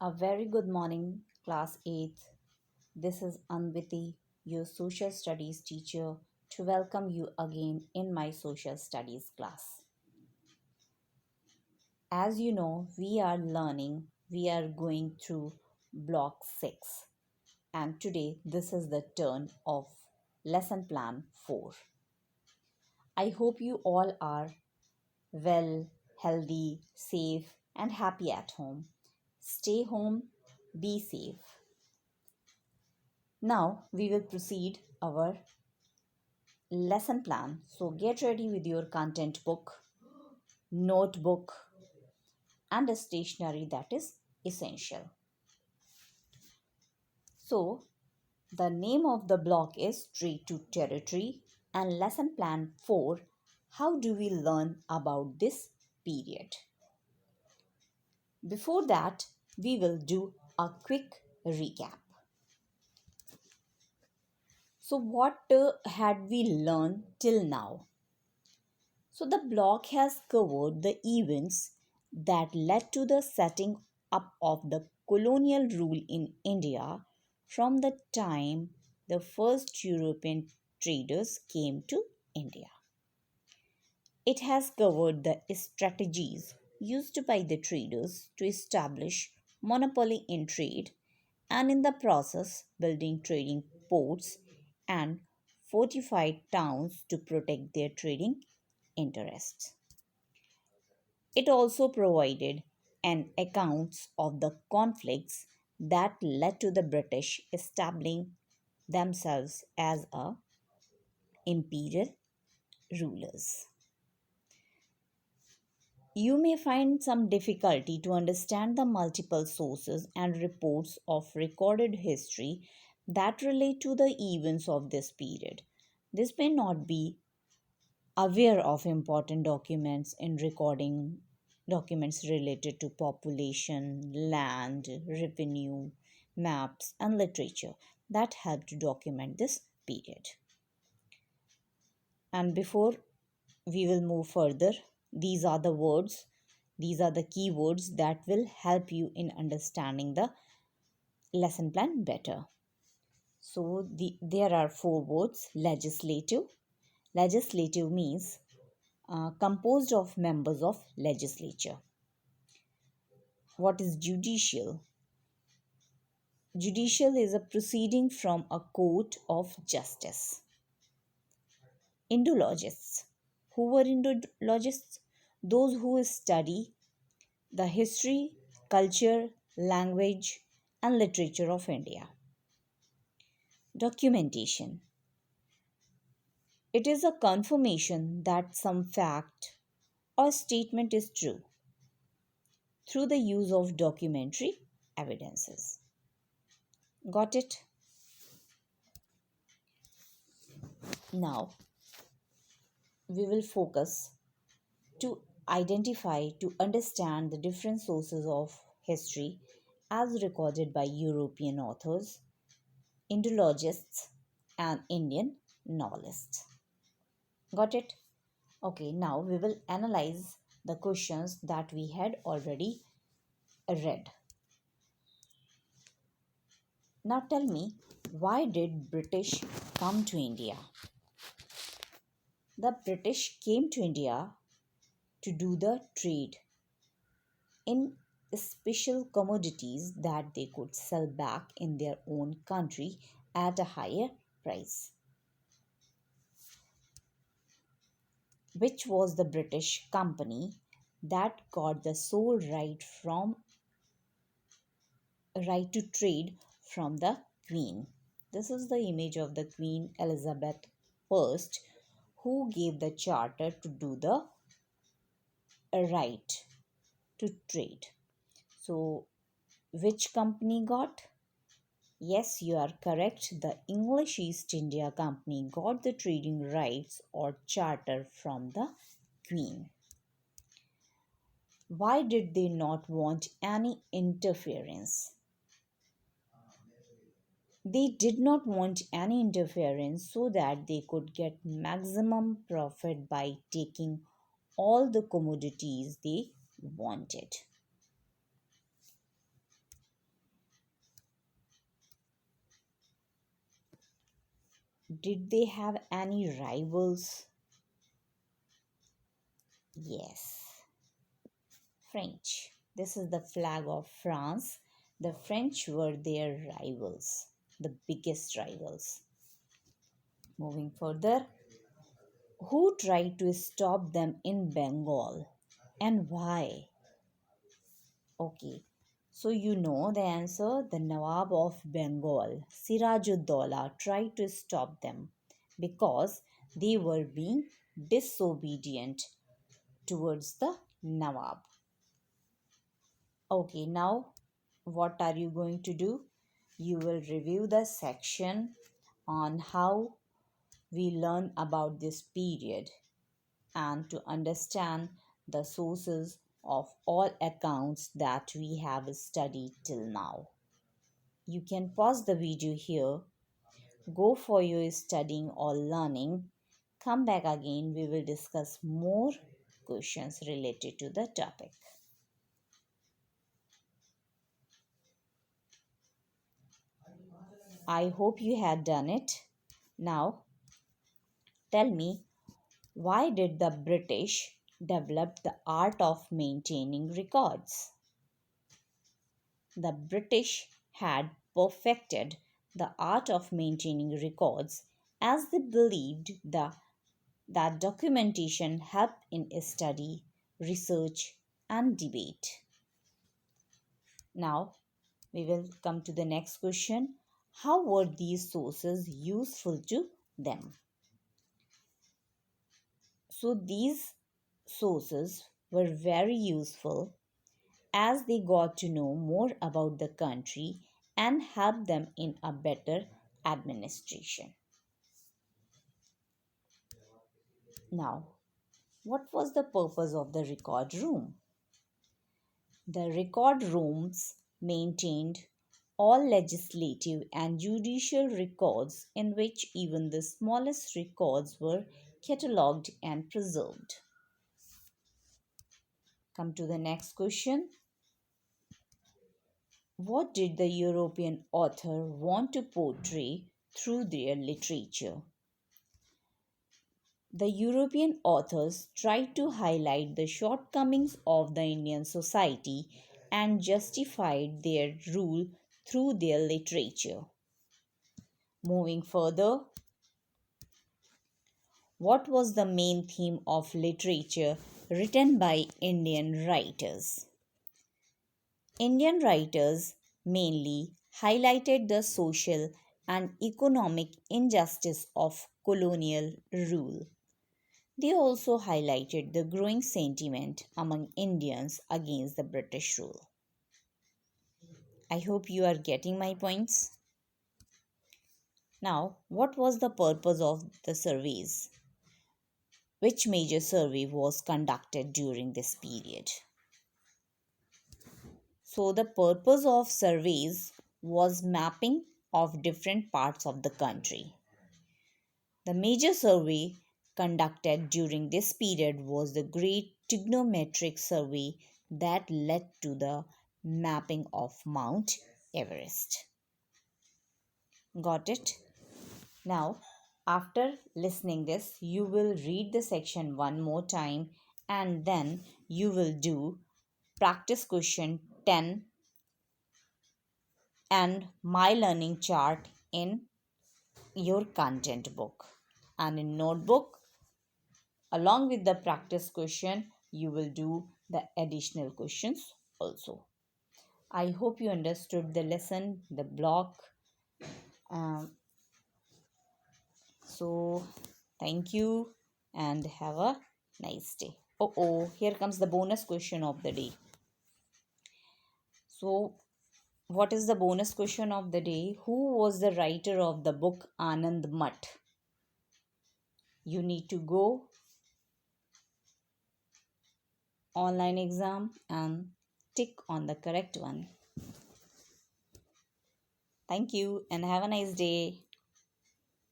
A very good morning, class 8th. This is Anviti, your social studies teacher, to welcome you again in my social studies class. As you know, we are going through block 6, and today this is the turn of lesson plan 4. I hope you all are well, healthy, safe, and happy at home. Stay home, be safe. Now we will proceed our lesson plan. So get ready with your content book, notebook, and a stationery that is essential. So the name of the block is Trade to Territory and lesson plan 4. How do we learn about this period? Before that, we will do a quick recap. So, what had we learned till now? So, the block has covered the events that led to the setting up of the colonial rule in India from the time the first European traders came to India. It has covered the strategies used by the traders to establish monopoly in trade and in the process building trading ports and fortified towns to protect their trading interests. It also provided an accounts of the conflicts that led to the British establishing themselves as a imperial rulers. You may find some difficulty to understand the multiple sources and reports of recorded history that relate to the events of this period. This may not be aware of important documents in recording documents related to population, land, revenue, maps, and literature that help to document this period. And before we will move further, these are the words, these are the keywords that will help you in understanding the lesson plan better. So there are four words: legislative. Legislative means composed of members of legislature. What is judicial? Judicial is a proceeding from a court of justice. Indologists. Who were Indologists? Those who study the history, culture, language, and literature of India. Documentation. It is a confirmation that some fact or statement is true through the use of documentary evidences. Got it? Now, we will focus to to understand the different sources of history as recorded by European authors, Indologists, and Indian novelists. Got it? Okay, now we will analyze the questions that we had already read. Now tell me, why did British come to India? The British came to India to do the trade in special commodities that they could sell back in their own country at a higher price, which was the British company that got the sole right to trade from the Queen. This is the image of the Queen Elizabeth I, who gave the charter to do the right to trade. So, which company got? Yes, you are correct. The English East India Company got the trading rights or charter from the Queen. Why did they not want any interference? They did not want any interference so that they could get maximum profit by taking all the commodities they wanted. Did they have any rivals? Yes, French. This is the flag of France. The French were their rivals, the biggest rivals. Moving further, who tried to stop them in Bengal and why? Okay, so you know the answer. The Nawab of Bengal, Sirajuddaulah, tried to stop them because they were being disobedient towards the Nawab. Okay, now what are you going to do? You will review the section on how we learn about this period and to understand the sources of all accounts that we have studied till now. You can pause the video here, go for your studying or learning, come back again, we will discuss more questions related to the topic. I hope you had done it. Now, tell me, why did the British develop the art of maintaining records? The British had perfected the art of maintaining records as they believed that documentation helped in study, research, and debate. Now, we will come to the next question. How were these sources useful to them? So, these sources were very useful as they got to know more about the country and help them in a better administration. Now, what was the purpose of the record room? The record rooms maintained all legislative and judicial records in which even the smallest records were catalogued and preserved. Come to the next question. What did the European author want to portray through their literature? The European authors tried to highlight the shortcomings of the Indian society and justified their rule through their literature. Moving further, what was the main theme of literature written by Indian writers? Indian writers mainly highlighted the social and economic injustice of colonial rule. They also highlighted the growing sentiment among Indians against the British rule. I hope you are getting my points. Now, what was the purpose of the surveys? Which major survey was conducted during this period? So, the purpose of surveys was mapping of different parts of the country. The major survey conducted during this period was the Great Trigonometric Survey that led to the mapping of Mount Everest. Got it? Now, after listening this, you will read the section one more time and then you will do practice question 10 and my learning chart in your content book. And in notebook, along with the practice question, you will do the additional questions also. I hope you understood the lesson, the block. Um, so, thank you and have a nice day. Oh, here comes the bonus question of the day. So, what is the bonus question of the day? Who was the writer of the book Anand Math? You need to go online exam and tick on the correct one. Thank you and have a nice day.